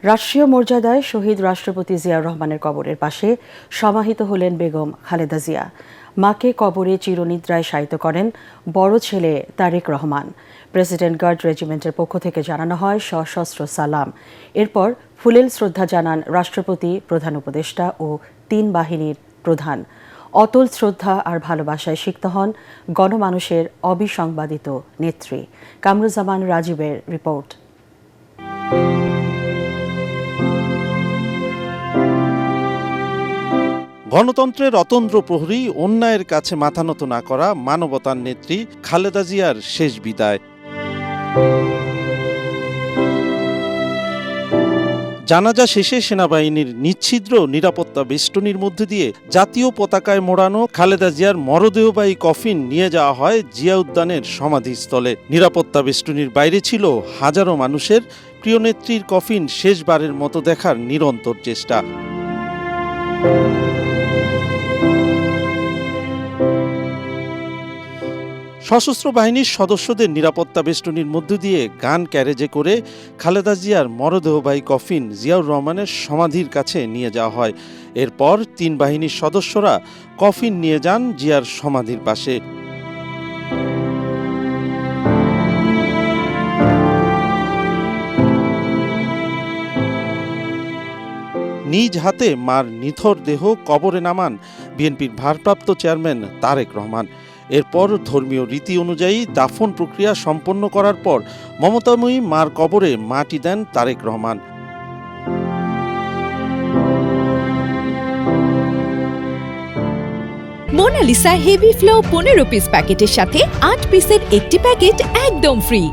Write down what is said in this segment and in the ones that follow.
রাষ্ট্রীয় মর্যাদায় শহীদ রাষ্ট্রপতি জিয়াউর রহমানের কবরের পাশে সমাহিত হলেন বেগম খালেদা জিয়া। মাকে কবরে চিরনিদ্রায় শায়িত করেন বড় ছেলে তারেক রহমান। প্রেসিডেন্ট গার্ড রেজিমেন্টের পক্ষ থেকে জানানো হয় সশস্ত্র সালাম। এরপর ফুলেল শ্রদ্ধা জানান রাষ্ট্রপতি, প্রধান উপদেষ্টা ও ৩ বাহিনীর প্রধান। অটল শ্রদ্ধা আর ভালোবাসায় সিক্ত হন গণমানুষের অবিসংবাদিত নেত্রী। কামরুজ্জামান রাজীবের রিপোর্ট। গণতন্ত্রের অতন্দ্র প্রহরী, অন্যায়ের কাছে মাথা নত না করা মানবতার নেত্রী খালেদা জিয়ার শেষ বিদায়। জানাজা শেষে সেনাবাহিনীর নিচ্ছিদ্র নিরাপত্তা বেষ্টনীর মধ্যে দিয়ে জাতীয় পতাকায় মোড়ানো খালেদা জিয়ার মরদেহবাহী কফিন নিয়ে যাওয়া হয় জিয়া উদ্যানের সমাধিস্থলে। নিরাপত্তা বেষ্টনীর বাইরে ছিল হাজারো মানুষের প্রিয় নেত্রীর কফিন শেষবারের মতো দেখার নিরন্তর চেষ্টা। সশস্ত্র বাহিনীর সদস্যদের নিরাপত্তা বেষ্টনীর মধ্য দিয়ে গান ক্যারেজে করে খালেদা জিয়ার মরদেহবাহী কফিন জিয়াউর রহমানের সমাধির কাছে নিয়ে যাওয়া হয়। এরপর ৩ বাহিনীর সদস্যরা কফিন নিয়ে যান জিয়ার সমাধির পাশে। নিজ হাতে মার নিথর দেহ কবরে নামান বিএনপির ভারপ্রাপ্ত চেয়ারম্যান তারেক রহমান। এরপর ধর্মীয় রীতি অনুযায়ী দাফন প্রক্রিয়া সম্পন্ন করার পর মমতাময়ী মার কবরে মাটি দেন Tarique Rahman. Monalisa heavy flow 15 piece প্যাকেটের সাথে 8 পিসের একটি প্যাকেট একদম ফ্রি।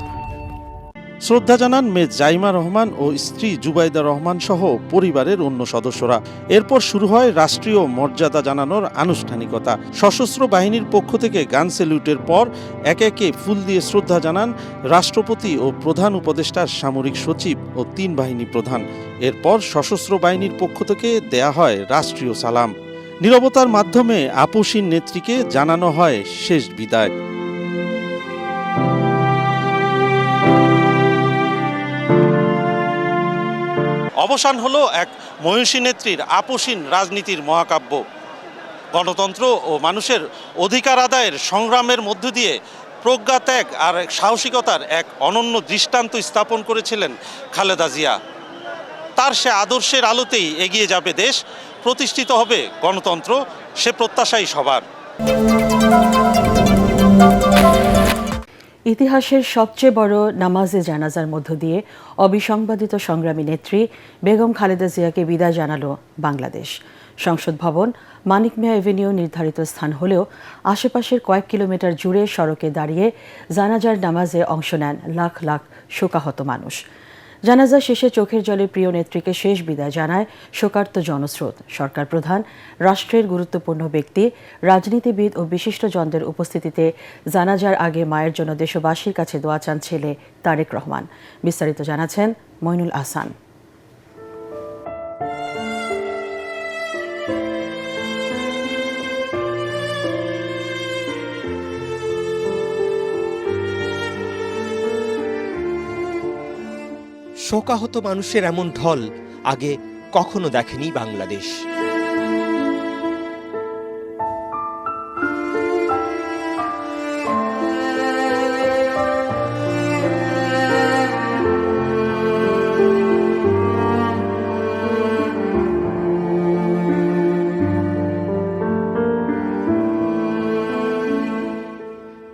শ্রদ্ধা জানান মেয়ে জাইমা রহমান ও স্ত্রী জুবাইদা রহমান সহ পরিবারের অন্য সদস্যরা। এরপর শুরু হয় রাষ্ট্রীয় মর্যাদা জানানোর আনুষ্ঠানিকতা। সশস্ত্র বাহিনীর পক্ষ থেকে গান স্যালুটের পর একে একে ফুল দিয়ে শ্রদ্ধা জানান রাষ্ট্রপতি ও প্রধান উপদেষ্টার সামরিক সচিব ও ৩ বাহিনী প্রধান। এরপর সশস্ত্র বাহিনীর পক্ষ থেকে দেয়া হয় রাষ্ট্রীয় সালাম। নীরবতার মাধ্যমে আপসীন নেত্রীকে জানানো হয় শেষ বিদায়। অবসান হলো এক মহিষী নেত্রীর আপসীন রাজনীতির মহাকাব্য। গণতন্ত্র ও মানুষের অধিকার আদায়ের সংগ্রামের মধ্য দিয়ে প্রজ্ঞা ত্যাগ আর সাহসিকতার এক অনন্য দৃষ্টান্ত স্থাপন করেছিলেন খালেদা জিয়া। তার সে আদর্শের আলোতেই এগিয়ে যাবে দেশ, প্রতিষ্ঠিত হবে গণতন্ত্র, সে প্রত্যাশাই সবার। ইতিহাসের সবচেয়ে বড় নামাজে জানাজার মধ্য দিয়ে অবিসংবাদিত সংগ্রামী নেত্রী বেগম খালেদা জিয়াকে বিদায় জানালো বাংলাদেশ। সংসদ ভবন, মানিক মিয়া এভিনিউ নির্ধারিত স্থান হলেও আশেপাশের কয়েক কিলোমিটার জুড়ে সড়কে দাঁড়িয়ে জানাজার নামাজে অংশ নেন লাখ লাখ শোকাহত মানুষ। জানাজা শেষে চোখের জলে প্রিয় নেত্রীকে শেষ বিদায় জানায় শোকার্ত জনস্রোত। সরকার প্রধান, রাষ্ট্রের গুরুত্বপূর্ণ ব্যক্তি, রাজনীতিবিদ ও বিশিষ্টজনদের উপস্থিতিতে জানাজার আগে মায়ের জন্য দেশবাসীর কাছে দোয়া চান ছেলে তারেক রহমান। বিস্তারিত জানাচ্ছেন মইনুল আহসান। শোকাহত মানুষের এমন ঢল আগে কখনো দেখেনি বাংলাদেশ।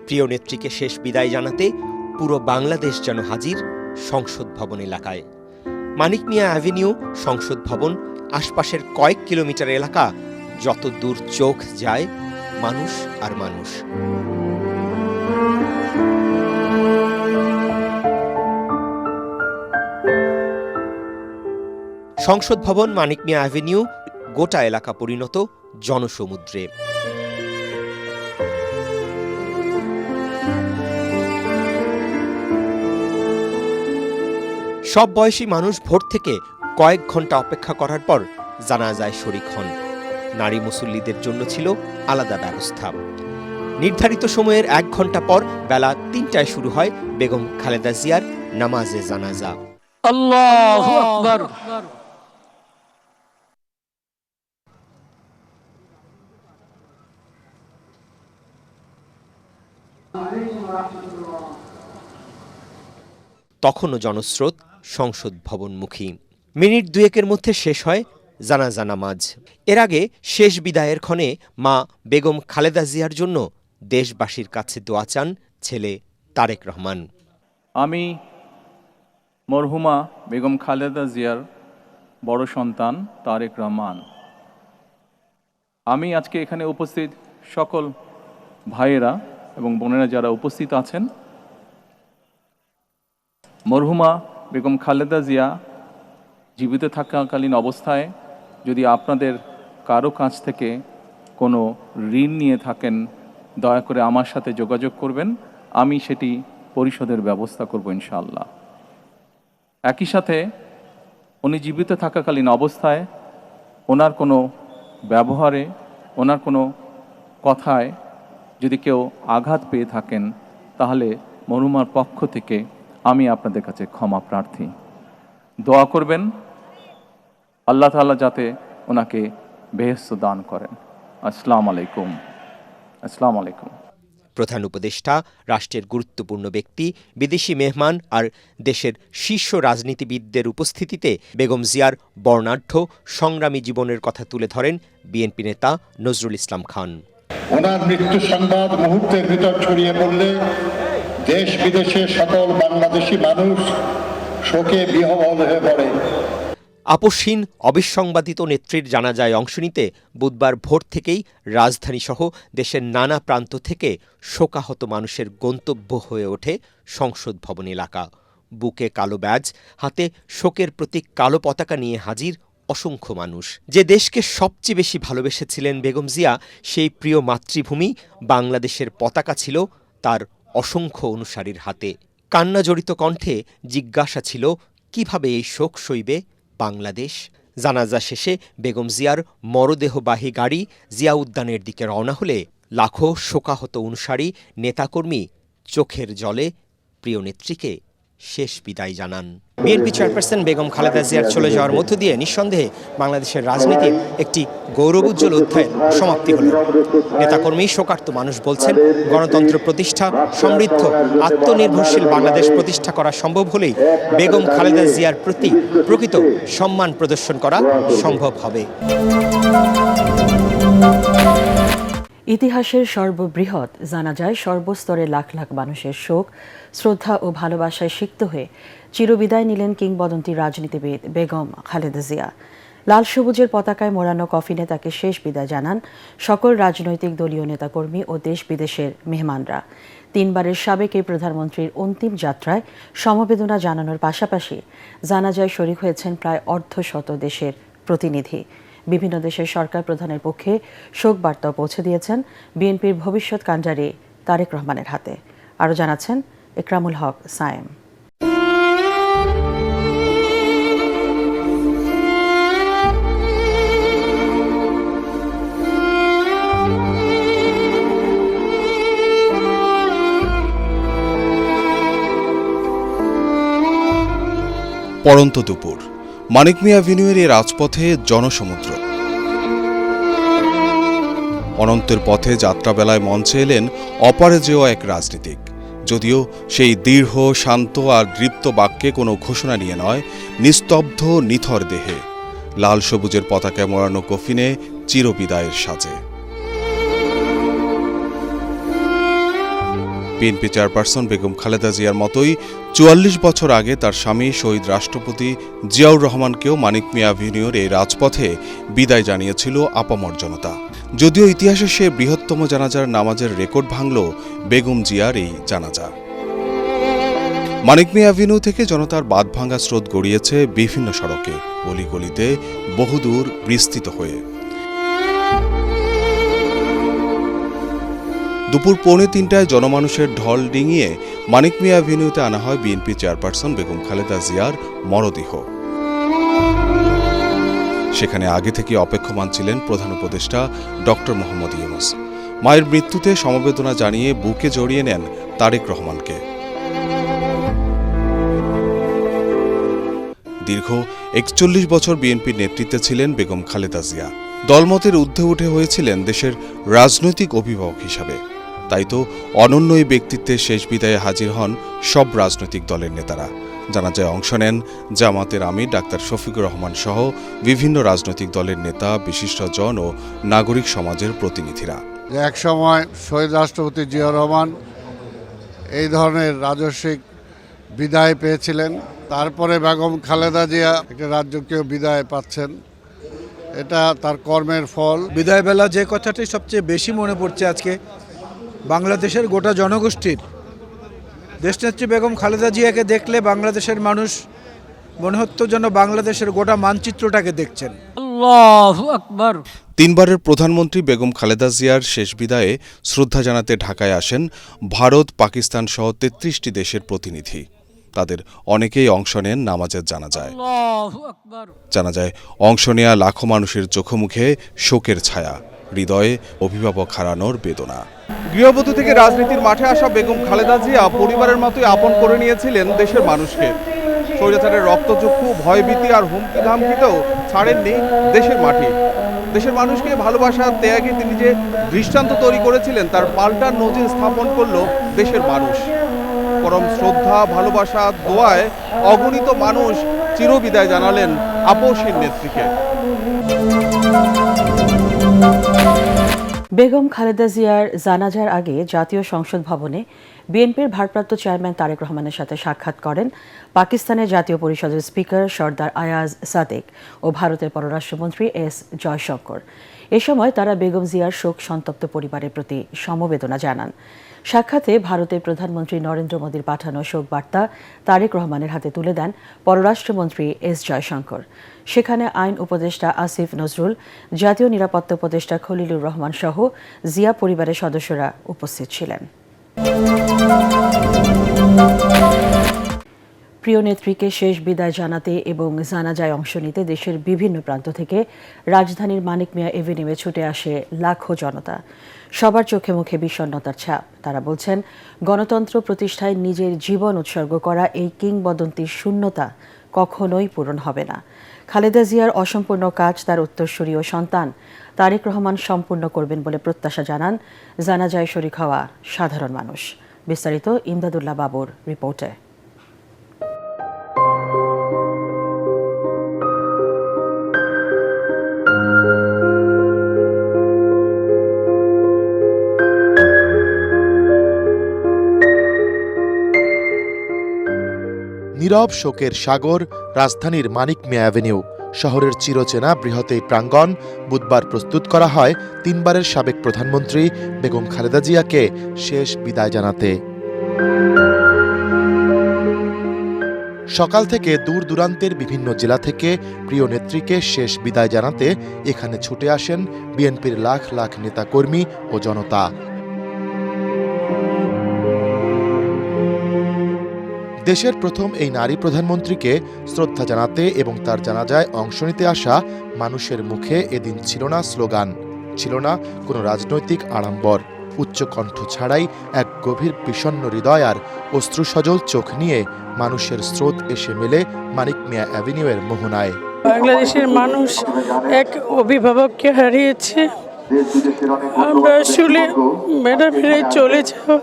প্রিয় নেত্রীকে শেষ বিদায় জানাতে পুরো বাংলাদেশ যেন হাজির সংসদ ভবন এলাকায়। মানিক মিয়া অ্যাভিনিউ, সংসদ ভবন, আশপাশের কয়েক কিলোমিটার এলাকা, যত দূর চোখ যায় মানুষ আর মানুষ। সংসদ ভবন, মানিক মিয়া অ্যাভিনিউ, গোটা এলাকা পরিণত জনসমুদ্রে। সব বয়সী মানুষ ভোর থেকে কয়েক ঘন্টা অপেক্ষা করার পর জানাজায় শরীক হন। নারী মুসল্লিদের জন্য ছিল আলাদা ব্যবস্থা। নির্ধারিত সময়ের 1 ঘন্টা পর বেলা 3টায় শুরু হয় বেগম খালেদা জিয়ার নামাজে জানাজা। আল্লাহু আকবার। তখনও জনস্রোত সংসদ ভবনমুখী। মিনিট দুয়েকের মধ্যে শেষ হয় জানাজা নামাজ। এর আগে শেষ বিদায়ের ক্ষণে মা বেগম খালেদা জিয়ার জন্য দেশবাসীর কাছে দোয়া চান ছেলে তারেক রহমান। আমি মরহুমা বেগম খালেদা জিয়ার বড় সন্তান তারেক রহমান। আমি আজকে এখানে উপস্থিত সকল ভাইয়েরা এবং বোনেরা যারা উপস্থিত আছেন, মরহুমা বেগম খালেদা জিয়া জীবিত থাকাকালীন অবস্থায় যদি আপনাদের কারো কাছ থেকে কোনো ঋণ নিয়ে থাকেন, দয়া করে আমার সাথে যোগাযোগ করবেন, আমি সেটি পরিশোধের ব্যবস্থা করব ইনশাআল্লাহ। একই সাথে উনি জীবিত থাকাকালীন অবস্থায় ওনার কোনো ব্যবহারে, ওনার কোনো কথায় যদি কেউ আঘাত পেয়ে থাকেন, তাহলে মরহুমার পক্ষ থেকে আমি আপনাদের কাছে ক্ষমা প্রার্থী। দোয়া করবেন আল্লাহ তাআলা যাতে ওনাকে বেহেশত দান করেন। আসসালামু আলাইকুম। আসসালামু আলাইকুম। প্রধান উপদেষ্টা, রাষ্ট্রের গুরুত্বপূর্ণ ব্যক্তি, বিদেশি মেহমান আর দেশের শীর্ষ রাজনীতিবিদদের উপস্থিতিতে বেগম জিয়ার বর্ণাঢ্য সংগ্রামী জীবনের কথা তুলে ধরেন বিএনপি নেতা নজরুল ইসলাম খান। ওনার মৃত্যু সংবাদ মুহূর্তের ভিতর ছড়িয়ে পড়লে দেশ বিদেশে সকল বাংলাদেশি মানুষ শোকে বিহ্বল হয়ে পড়ে। আপসহীন অবিসংবাদিত নেত্রীর জানাজায় অংশ নিতে বুধবার ভোর থেকেই রাজধানীসহ দেশের নানা প্রান্ত থেকে শোকাহত মানুষের গন্তব্য হয়ে ওঠে সংসদ ভবন এলাকা। বুকে কালো ব্যাজ, হাতে শোকের প্রতীক কালো পতাকা নিয়ে হাজির অসংখ্য মানুষ। যে দেশকে সবচেয়ে বেশি ভালোবেসেছিলেন বেগম জিয়া, সেই প্রিয় মাতৃভূমি বাংলাদেশের পতাকা ছিল তার অসংখ্য অনুসারীর হাতে। কান্নাজড়িত কণ্ঠে জিজ্ঞাসা ছিল, কিভাবে এই শোক সইবে বাংলাদেশ? জানাজা শেষে বেগম জিয়ার মরদেহবাহী গাড়ি জিয়া উদ্যানের দিকে রওনা হলে লাখো শোকাহত অনুসারী, নেতাকর্মী চোখের জলে প্রিয় নেত্রীকে শেষ বিদায় জানান। বিএনপি চেয়ারপারসন বেগম খালেদা জিয়ার চলে যাওয়ার মধ্য দিয়ে নিঃসন্দেহে বাংলাদেশের রাজনীতির একটি গৌরবোজ্জ্বল অধ্যায়ের সমাপ্তি হল। নেতাকর্মী, শোকার্ত মানুষ বলছেন, গণতন্ত্র প্রতিষ্ঠা, সমৃদ্ধ আত্মনির্ভরশীল বাংলাদেশ প্রতিষ্ঠা করা সম্ভব হলেই বেগম খালেদা জিয়ার প্রতি প্রকৃত সম্মান প্রদর্শন করা সম্ভব হবে। ইতিহাসের সর্ববৃহৎ জানাজায় সর্বস্তরের লাখ লাখ মানুষের শোক, শ্রদ্ধা ও ভালোবাসায় সিক্ত হয়ে চিরবিদায় নিলেন কিংবদন্তি রাজনীতিবিদ বেগম খালেদা জিয়া। লাল সবুজের পতাকায় মোড়ানো কফিনে তাকে শেষ বিদায় জানান সকল রাজনৈতিক দলীয় নেতাকর্মী ও দেশ বিদেশের মেহমানরা। তিনবারের সাবেক এই প্রধানমন্ত্রীর অন্তিম যাত্রায় সমবেদনা জানানোর পাশাপাশি জানাজায় শরিক হয়েছেন প্রায় অর্ধশত দেশের প্রতিনিধি। বিভিন্ন দেশের সরকার প্রধানের পক্ষে শোক বার্তা পৌঁছে দিয়েছেন বিএনপির ভবিষ্যৎ কাণ্ডারি তারেক রহমানের হাতে। আরও জানাচ্ছেন ইকরামুল হক সায়েম। পড়ন্ত দুপুর, মানিক মিয়া অ্যাভিনিউয়ের এই রাজপথে জনসমুদ্র। অনন্তের পথে যাত্রাবেলায় মঞ্চে এলেন অপরাজেয় এক রাজনীতিক। যদিও সেই দৃঢ়, শান্ত আর দৃপ্ত বাক্যে কোনো ঘোষণা নিয়ে নয়, নিস্তব্ধ নিথর দেহে, লাল সবুজের পতাকায় মোড়ানো কফিনে চিরবিদায়ের সাজে। বিএনপি চেয়ারপারসন বেগম খালেদা জিয়ার মতোই ৪৪ বছর আগে তার স্বামী শহীদ রাষ্ট্রপতি জিয়াউর রহমানকেও মানিক মিয়া অ্যাভিনিউর এই রাজপথে বিদায় জানিয়েছিল আপামর জনতা। যদিও ইতিহাসে সে বৃহত্তম জানাজার নামাজের রেকর্ড ভাঙল বেগম জিয়ার এই জানাজা। মানিক মিয়া অ্যাভিনিউ থেকে জনতার বাঁধভাঙা স্রোত গড়িয়েছে বিভিন্ন সড়কে, অলিগলিতে, বহুদূর বিস্তৃত হয়ে। দুপুর 2:45 জনমানুষের ঢল ডিঙিয়ে মানিক মিয়া অ্যাভিনিউতে আনা হয় বিএনপি চেয়ারপারসন বেগম খালেদা জিয়ার মরদেহ। সেখানে আগে থেকে অপেক্ষমান ছিলেন প্রধান উপদেষ্টা ডক্টর মোহাম্মদ ইউনূস। মায়ের মৃত্যুতে সমবেদনা জানিয়ে বুকে জড়িয়ে নেন তারেক রহমানকে। দীর্ঘ ৪১ বছর বিএনপির নেতৃত্বে ছিলেন বেগম খালেদা জিয়া। দলমতের ঊর্ধ্বে উঠে হয়েছিলেন দেশের রাজনৈতিক অভিভাবক হিসাবে। তাই তো অনন্য এই ব্যক্তিত্বের শেষ বিদায়ে হাজির হন সব রাজনৈতিক দলের নেতারা। জানাজায় অংশ নেন জামাতের আমির ডাক্তার শফিকুর রহমান সহ বিভিন্ন রাজনৈতিক দলের নেতা, বিশিষ্টজন ও নাগরিক সমাজের প্রতিনিধিরা। এক সময় শহীদ রাষ্ট্রপতি জিয়াউর রহমান এই ধরনের রাজস্বিক বিদায় পেয়েছিলেন, তারপরে বেগম খালেদা জিয়া একটা রাজকীয় বিদায় পাচ্ছেন। এটা তার কর্মের ফল। বিদায় বেলা যে কথাটি সবচেয়ে বেশি মনে পড়ছে আজকে বাংলাদেশের গোটা জনগোষ্ঠীর, দেশনেত্রী বেগম খালেদা জিয়াকে দেখলে বাংলাদেশের মানুষ মনে হতো যেন বাংলাদেশের গোটা মানচিত্রটাকে দেখছেন। আল্লাহু আকবার। তিনবারের প্রধানমন্ত্রী বেগম খালেদা জিয়ার শেষ বিদায়ে শ্রদ্ধা জানাতে ঢাকায় আসেন ভারত, পাকিস্তান সহ ৩৩টি দেশের প্রতিনিধি। তাদের অনেকেই অংশ নেন নামাজের জানাজায়। জানাজায় অংশ নেয়া লাখো মানুষের চোখমুখে শোকের ছায়া, হৃদয়ে অভিভাবক হারানোর বেদনা। গৃহবধূ থেকে রাজনীতির মাঠে আসা বেগম খালেদা জিয়া পরিবারের মতোই আপন করে নিয়েছিলেন দেশের মানুষকে। স্বৈরাচারের রক্তচক্ষু, ভয়ভীতি আর হুমকি ধামকিতেও ছাড়েননি দেশের মাটি। দেশের মানুষকে ভালোবাসা ত্যাগে তিনি যে দৃষ্টান্ত তৈরি করেছিলেন তার পাল্টা নজির স্থাপন করল দেশের মানুষ। পরম শ্রদ্ধা, ভালোবাসা, দোয়ায় অগণিত মানুষ চিরবিদায় জানালেন আপসহীন নেত্রীকে। বেগম খালেদা জিয়ার জানাজার আগে জাতীয় সংসদ ভবনে বিএনপির ভারপ্রাপ্ত চেয়ারম্যান তারেক রহমানের সাথে সাক্ষাৎ করেন পাকিস্তানের জাতীয় পরিষদের স্পিকার সর্দার আয়াজ সাদেক ও ভারতের পররাষ্ট্রমন্ত্রী এস জয়শঙ্কর। এ সময় তারা বেগম জিয়ার শোক সন্তপ্ত পরিবারের প্রতি সমবেদনা জানান। সাক্ষাতে ভারতের প্রধানমন্ত্রী নরেন্দ্র মোদীর পাঠানো শোক বার্তা তারেক রহমানের হাতে তুলে দেন পররাষ্ট্রমন্ত্রী এস জয়শঙ্কর। সেখানে আইন উপদেষ্টা আসিফ নজরুল, জাতীয় নিরাপত্তা উপদেষ্টা খলিলুর রহমান সহ জিয়া পরিবারের সদস্যরা উপস্থিত ছিলেন। প্রিয় নেত্রীকে শেষ বিদায় জানাতে এবং জানাজায় অংশ নিতে দেশের বিভিন্ন প্রান্ত থেকে রাজধানীর মানিক মিয়া এভিনিউয়ে ছুটে আসে লাখো জনতা। সবার চোখে মুখে বিষণ্ণতার ছাপ। তারা বলছেন, গণতন্ত্র প্রতিষ্ঠায় নিজের জীবন উৎসর্গ করা এই কিংবদন্তির শূন্যতা কখনোই পূরণ হবে না। খালেদা জিয়ার অসম্পূর্ণ কাজ তার উত্তরসূরি ও সন্তান তারেক রহমান সম্পূর্ণ করবেন বলে প্রত্যাশা জানান জানাজায় শরীক হওয়া সাধারণ মানুষ। বিস্তারিত ইমদাদুল্লাহ বাবুর রিপোর্টে। নীরব শোকের সাগর রাজধানীর মানিক মিয়া অ্যাভিনিউ। শহরের চিরচেনা বৃহৎ এই প্রাঙ্গণ বুধবার প্রস্তুত করা হয় তিনবারের সাবেক প্রধানমন্ত্রী বেগম খালেদা জিয়াকে শেষ বিদায় জানাতে। সকাল থেকে দূর দূরান্তের বিভিন্ন জেলা থেকে প্রিয় নেত্রীকে শেষ বিদায় জানাতে এখানে ছুটে আসেন বিএনপির লাখ লাখ নেতাকর্মী ও জনতা। দেশের প্রথম এই নারী প্রধানমন্ত্রীকে শ্রদ্ধা জানাতে এবং তার জানাজায় অংশ নিতে আসা মানুষের মুখে এদিন ছিল না স্লোগান, ছিল না কোনো রাজনৈতিক আড়ম্বর। উচ্চকণ্ঠ ছাড়াই এক গভীর বিষণ্ণ হৃদয় আর অশ্রুসজল চোখ নিয়ে মানুষের স্রোত এসে মেলে মানিক মিয়া অ্যাভিনিউয়ের মোহনায়। বাংলাদেশের মানুষ এক অভিভাবককে হারিয়েছে। আমরা আসলে ম্যাডামের চলে যাওয়া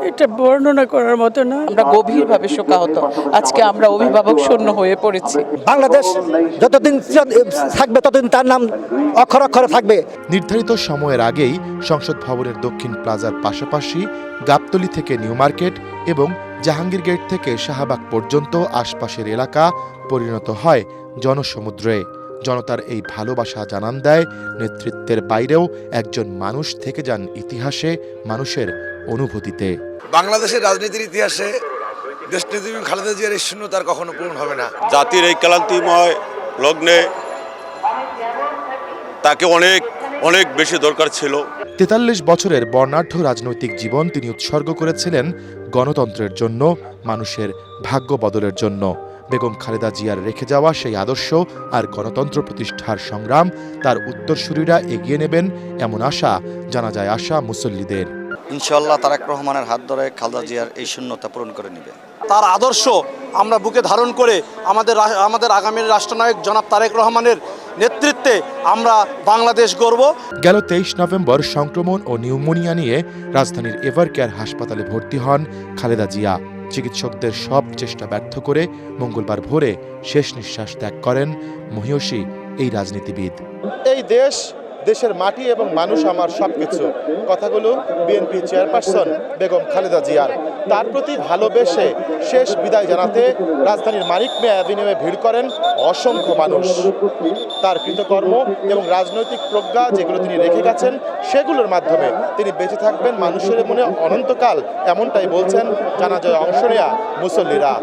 এটা বর্ণনা করার মতো না। আমরা গভীরভাবে শোকাহত। আজকে আমরা অভিভাবক শূন্য হয়ে পড়েছি। বাংলাদেশ যতদিন থাকবে ততদিন তার নাম অক্ষর অক্ষরে থাকবে। নির্ধারিত সময়ের আগেই সংসদ ভবনের দক্ষিণ প্লাজার পাশাপাশি গাবতলী থেকে নিউ মার্কেট এবং জাহাঙ্গীর গেট থেকে শাহবাগ পর্যন্ত আশপাশের এলাকা পরিণত হয় জনসমুদ্রে। জনতার এই ভালোবাসা জানান দেয় নেতৃত্বের বাইরেও একজন মানুষ থেকে যান ইতিহাসে, মানুষের অনুভূতিতে। বাংলাদেশের রাজনীতির ইতিহাসে দেশনেত্রী খালেদা জিয়ার এই শূন্যতার কখনো পূরণ হবে না। জাতির এই ক্লান্তিময় লগ্নে তাকে অনেক অনেক বেশি দরকার ছিল। ৪৩ বছরের বর্ণাঢ্য রাজনৈতিক জীবন তিনি উৎসর্গ করেছিলেন গণতন্ত্রের জন্য, মানুষের ভাগ্য বদলের জন্য। বেগম খালেদা জিয়ার রেখে যাওয়া সেই আদর্শ আর গণতন্ত্র প্রতিষ্ঠার সংগ্রাম তার উত্তরসূরিরা এগিয়ে নেবেন এমন আশা জানাজায় আসা মুসল্লিদের। ইনশাআল্লাহ তারেক রহমানের হাত ধরে খালেদা জিয়ার এই শূন্যতা পূরণ করে নেবে। তার আদর্শ আমরা বুকে ধারণ করে আমাদের আগামীর রাষ্ট্রনায়ক জনাব তারেক রহমানের নেতৃত্বে আমরা বাংলাদেশ গড়ব। গেল 23 নভেম্বর সংক্রমণ ও নিউমোনিয়া নিয়ে রাজধানীর এভারকেয়ার হাসপাতালে ভর্তি হন খালেদা জিয়া। চিকিৎসকদের সব চেষ্টা ব্যর্থ করে মঙ্গলবার ভোরে শেষ নিঃশ্বাস ত্যাগ করেন মহিয়সী এই রাজনীতিবিদ। এই দেশের মাটি এবং মানুষ আমার সবকিছু, কথাগুলো বিএনপি চেয়ারপারসন বেগম খালেদা জিয়ার। তার প্রতি ভালোবেসে শেষ বিদায় জানাতে রাজধানীর মানিক মিয়া অ্যাভিনিউয়ে ভিড় করেন অসংখ্য মানুষ। তার কৃতকর্ম এবং রাজনৈতিক প্রজ্ঞা যেগুলো তিনি রেখে গেছেন, সেগুলোর মাধ্যমে তিনি বেঁচে থাকবেন মানুষের মনে অনন্তকাল, এমনটাই বলছেন জানাজায় অংশ নেয়া মুসল্লিরা।